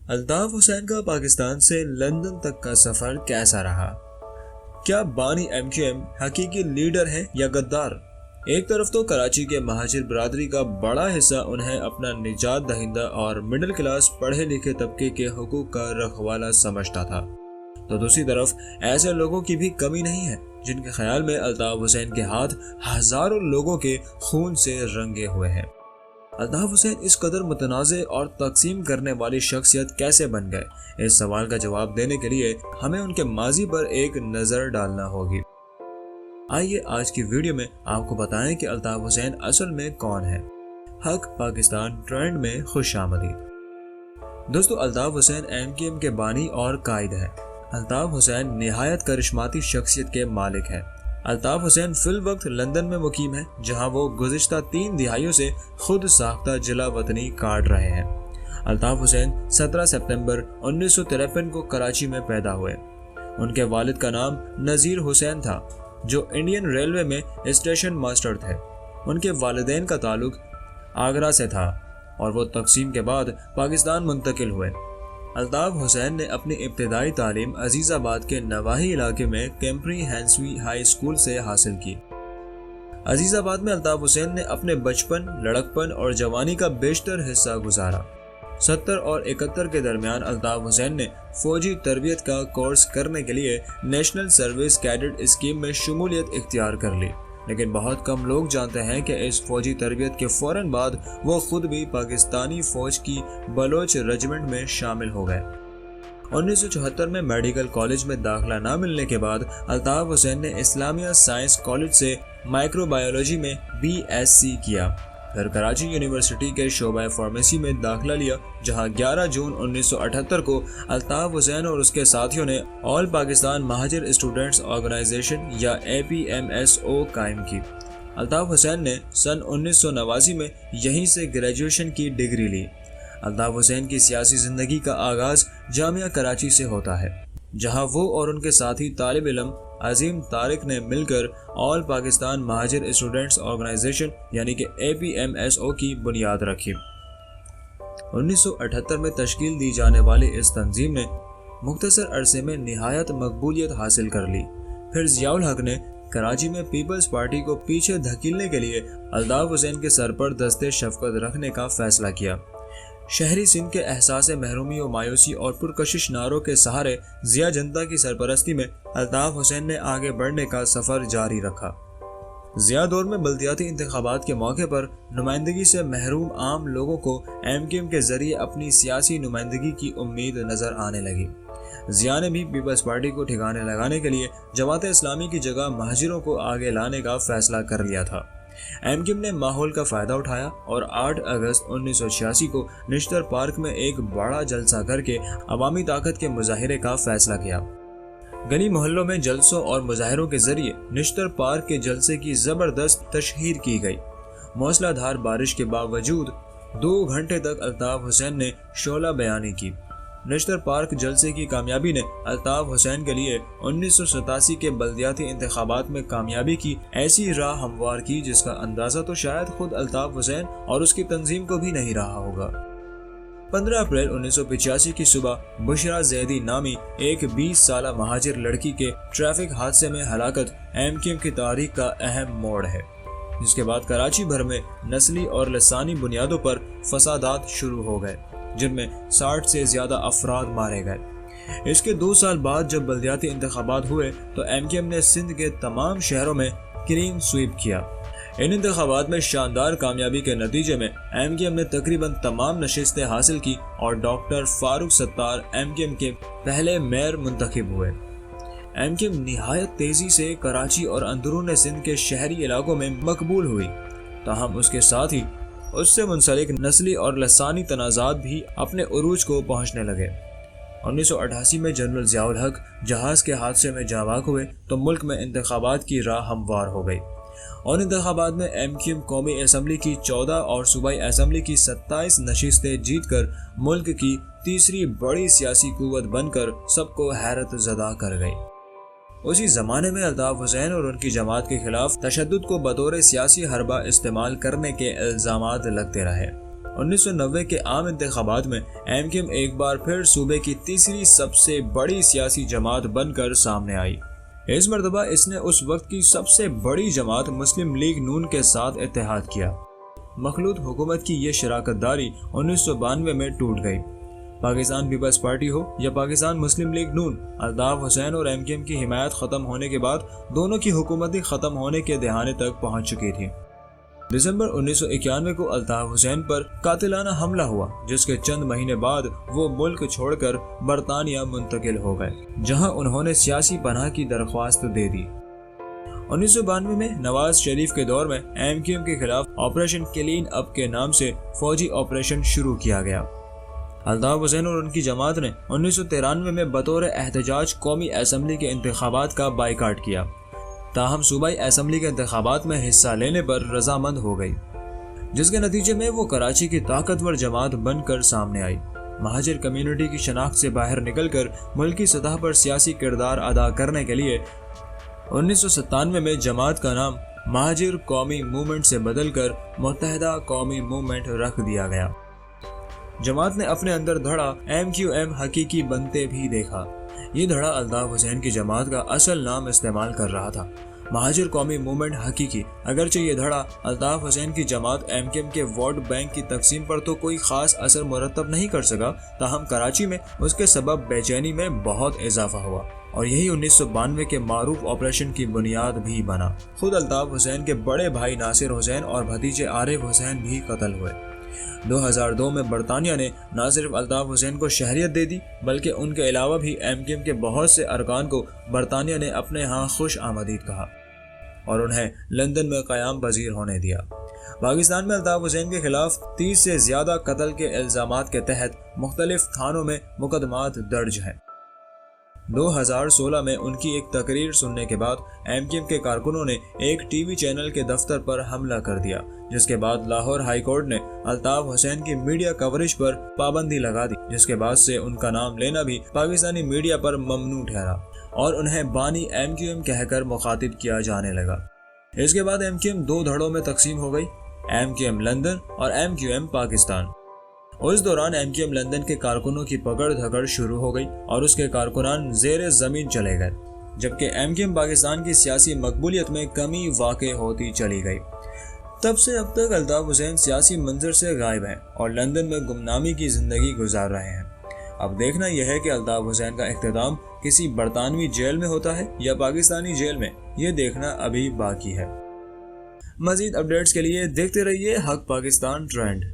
الطاف حسین کا پاکستان سے لندن تک کا سفر کیسا رہا؟ کیا بانی ایم کیو ایم حقیقی لیڈر ہے یا غدار؟ ایک طرف تو کراچی کے مہاجر برادری کا بڑا حصہ انہیں اپنا نجات دہندہ اور مڈل کلاس پڑھے لکھے طبقے کے حقوق کا رکھوالا سمجھتا تھا، تو دوسری طرف ایسے لوگوں کی بھی کمی نہیں ہے جن کے خیال میں الطاف حسین کے ہاتھ ہزاروں لوگوں کے خون سے رنگے ہوئے ہیں۔ الطاف حسین اس قدر متنازع اور تقسیم کرنے والی شخصیت کیسے بن گئے؟ اس سوال کا جواب دینے کے لیے ہمیں ان کے ماضی پر ایک نظر ڈالنا ہوگی۔ آئیے آج کی ویڈیو میں آپ کو بتائیں کہ الطاف حسین اصل میں کون ہے۔ حق پاکستان ٹرینڈ میں خوش آمدید۔ دوستو، Altaf Hussain M Q M کے بانی اور قائد ہے۔ الطاف حسین نہایت کرشماتی شخصیت کے مالک ہے۔ الطاف حسین فی الوقت لندن میں مقیم ہے، جہاں وہ گزشتہ 3 دہائیوں سے خود ساختہ جلا وطنی کاٹ رہے ہیں۔ الطاف حسین 17 ستمبر 1953 کو کراچی میں پیدا ہوئے۔ ان کے والد کا نام نذیر حسین تھا، جو انڈین ریلوے میں اسٹیشن ماسٹر تھے۔ ان کے والدین کا تعلق آگرہ سے تھا اور وہ تقسیم کے بعد پاکستان منتقل ہوئے۔ الطاف حسین نے اپنی ابتدائی تعلیم عزیز آباد کے نواحی علاقے میں کیمپری ہینسوی ہائی اسکول سے حاصل کی۔ عزیز آباد میں الطاف حسین نے اپنے بچپن، لڑکپن اور جوانی کا بیشتر حصہ گزارا۔ 70 اور 71 کے درمیان الطاف حسین نے فوجی تربیت کا کورس کرنے کے لیے نیشنل سروس کیڈٹ اسکیم میں شمولیت اختیار کر لی، لیکن بہت کم لوگ جانتے ہیں کہ اس فوجی تربیت کے فوراً بعد وہ خود بھی پاکستانی فوج کی بلوچ رجمنٹ میں شامل ہو گئے۔ 1974 میں میڈیکل کالج میں داخلہ نہ ملنے کے بعد الطاف حسین نے اسلامیہ سائنس کالج سے مائکرو بایولوجی میں BSc کیا، پھر کراچی یونیورسٹی کے شعبہ فارمیسی میں داخلہ لیا، جہاں 11 جون 1978 کو الطاف حسین اور اس کے ساتھیوں نے آل پاکستان مہاجر اسٹوڈنٹس آرگنائزیشن یا APMSO قائم کی۔ الطاف حسین نے سن 1989 میں یہیں سے گریجویشن کی ڈگری لی۔ الطاف حسین کی سیاسی زندگی کا آغاز جامعہ کراچی سے ہوتا ہے، جہاں وہ اور ان کے ساتھی طالب علم عظیم طارق نے مل کر آل پاکستان مہاجر اسٹوڈنٹس آرگنائزیشن یعنی کہ APMSO کی بنیاد رکھی۔ 1978 میں تشکیل دی جانے والی اس تنظیم نے مختصر عرصے میں نہایت مقبولیت حاصل کر لی۔ پھر ضیاء الحق نے کراچی میں پیپلز پارٹی کو پیچھے دھکیلنے کے لیے الطاف حسین کے سر پر دست شفقت رکھنے کا فیصلہ کیا۔ شہری سندھ کے احساس محرومی و مایوسی اور پرکشش نعروں کے سہارے ضیاء جنتا کی سرپرستی میں الطاف حسین نے آگے بڑھنے کا سفر جاری رکھا۔ ضیاء دور میں بلدیاتی انتخابات کے موقع پر نمائندگی سے محروم عام لوگوں کو ایم کیو ایم کے ذریعے اپنی سیاسی نمائندگی کی امید نظر آنے لگی۔ ضیاء نے بھی پیپلز پارٹی کو ٹھکانے لگانے کے لیے جماعت اسلامی کی جگہ مہاجروں کو آگے لانے کا فیصلہ کر لیا تھا۔ ایم کیو ایم نے ماحول کا فائدہ اٹھایا اور 8 اگست 1986 کو نشتر پارک میں ایک بڑا جلسہ کر کے عوامی طاقت کے مظاہرے کا فیصلہ کیا۔ گلی محلوں میں جلسوں اور مظاہروں کے ذریعے نشتر پارک کے جلسے کی زبردست تشہیر کی گئی۔ موسلا دھار بارش کے باوجود 2 گھنٹے تک الطاف حسین نے شعلہ بیانی کی۔ نشتر پارک جلسے کی کامیابی نے الطاف حسین کے لیے 1987 کے بلدیاتی انتخابات میں کامیابی کی ایسی راہ ہموار کی جس کا اندازہ تو شاید خود الطاف حسین اور اس کی تنظیم کو بھی نہیں رہا ہوگا۔ 15 اپریل 1985 کی صبح بشرا زیدی نامی ایک 20 سالہ مہاجر لڑکی کے ٹریفک حادثے میں ہلاکت ایم کیو ایم کی تاریخ کا اہم موڑ ہے، جس کے بعد کراچی بھر میں نسلی اور لسانی بنیادوں پر فسادات شروع ہو گئے، جن میں 60 سے زیادہ افراد مارے گئے۔ اس کے 2 سال بعد جب بلدیاتی انتخابات ہوئے تو ایم کیو ایم نے سندھ کے تمام شہروں میں کلین سویپ کیا۔ ان انتخابات میں شاندار کامیابی کے نتیجے میں ایم کیو ایم نے تقریباً تمام نشستیں حاصل کی اور doctor Farooq Sattar M Q M کے پہلے میئر منتخب ہوئے۔ ایم کیو ایم نہایت تیزی سے کراچی اور اندرون سندھ کے شہری علاقوں میں مقبول ہوئی، تاہم اس کے ساتھ ہی اس سے منسلک نسلی اور لسانی تنازعات بھی اپنے عروج کو پہنچنے لگے۔ 1988 میں جنرل ضیاء الحق جہاز کے حادثے میں جاں بحق ہوئے تو ملک میں انتخابات کی راہ ہموار ہو گئی اور انتخابات میں ایم کیو ایم قومی اسمبلی کی 14 اور صوبائی اسمبلی کی 27 نشستیں جیت کر ملک کی تیسری بڑی سیاسی قوت بن کر سب کو حیرت زدہ کر گئی۔ اسی زمانے میں الطاف حسین اور ان کی جماعت کے خلاف تشدد کو بطور سیاسی حربہ استعمال کرنے کے الزامات لگتے رہے۔ 1990 کے عام انتخابات میں MQM ایک بار پھر صوبے کی تیسری سب سے بڑی سیاسی جماعت بن کر سامنے آئی۔ اس مرتبہ اس نے اس وقت کی سب سے بڑی جماعت مسلم لیگ نون کے ساتھ اتحاد کیا۔ مخلوط حکومت کی یہ شراکت داری 1992 میں ٹوٹ گئی۔ پاکستان پیپلز پارٹی ہو یا پاکستان مسلم لیگ نون، الطاف حسین اور MQM کی حمایت ختم ہونے کے بعد دونوں کی حکومتیں ختم ہونے کے دہانے تک پہنچ چکی تھی۔ دسمبر 1991 کو الطاف حسین پر قاتلانہ حملہ ہوا، جس کے چند مہینے بعد وہ ملک چھوڑ کر برطانیہ منتقل ہو گئے، جہاں انہوں نے سیاسی پناہ کی درخواست دے دی۔ 1992 میں نواز شریف کے دور میں MQM کے خلاف آپریشن کلین اپ کے نام سے فوجی آپریشن شروع کیا گیا۔ الطاف حسین اور ان کی جماعت نے 1993 میں بطور احتجاج قومی اسمبلی کے انتخابات کا بائیکاٹ کیا، تاہم صوبائی اسمبلی کے انتخابات میں حصہ لینے پر رضامند ہو گئی، جس کے نتیجے میں وہ کراچی کی طاقتور جماعت بن کر سامنے آئی۔ مہاجر کمیونٹی کی شناخت سے باہر نکل کر ملکی سطح پر سیاسی کردار ادا کرنے کے لیے 1997 میں جماعت کا نام مہاجر قومی موومنٹ سے بدل کر متحدہ قومی موومنٹ رکھ دیا گیا۔ جماعت نے اپنے اندر دھڑا MQM حقیقی بنتے بھی دیکھا۔ یہ دھڑا الطاف حسین کی جماعت کا اصل نام استعمال کر رہا تھا، مہاجر قومی موومنٹ حقیقی۔ اگرچہ یہ دھڑا الطاف حسین کی جماعت MQM کے ووٹ بینک کی تقسیم پر تو کوئی خاص اثر مرتب نہیں کر سکا، تاہم کراچی میں اس کے سبب بے چینی میں بہت اضافہ ہوا، اور یہی 1992 کے معروف آپریشن کی بنیاد بھی بنا۔ خود الطاف حسین کے بڑے بھائی ناصر حسین اور بھتیجے عارف حسین بھی قتل ہوئے۔ 2002 میں برطانیہ نے نہ صرف الطاف حسین کو شہریت دے دی، بلکہ ان کے علاوہ بھی MQM کے بہت سے ارکان کو برطانیہ نے اپنے ہاں خوش آمدید کہا اور انہیں لندن میں قیام پذیر ہونے دیا۔ پاکستان میں الطاف حسین کے خلاف 30 سے زیادہ قتل کے الزامات کے تحت مختلف تھانوں میں مقدمات درج ہیں۔ 2016 میں ان کی ایک تقریر سننے کے بعد MQM کے کارکنوں نے ایک ٹی وی چینل کے دفتر پر حملہ کر دیا، جس کے بعد لاہور ہائی کورٹ نے الطاف حسین کی میڈیا کوریج پر پابندی لگا دی، جس کے بعد سے ان کا نام لینا بھی پاکستانی میڈیا پر ممنوع ٹھہرا اور انہیں بانی MQM کہہ کر مخاطب کیا جانے لگا۔ اس کے بعد MQM 2 دھڑوں میں تقسیم ہو گئی، MQM لندن اور MQM پاکستان۔ اس دوران MQM لندن کے کارکنوں کی پکڑ دھکڑ شروع ہو گئی اور اس کے کارکنان زیر زمین چلے گئے، جبکہ MQM پاکستان کی سیاسی مقبولیت میں کمی واقع ہوتی چلی گئی۔ تب سے اب تک الطاف حسین سیاسی منظر سے غائب ہیں اور لندن میں گمنامی کی زندگی گزار رہے ہیں۔ اب دیکھنا یہ ہے کہ الطاف حسین کا اختتام کسی برطانوی جیل میں ہوتا ہے یا پاکستانی جیل میں، یہ دیکھنا ابھی باقی ہے۔ مزید اپڈیٹس کے لیے دیکھتے رہیے حق پاکستان ٹرینڈ۔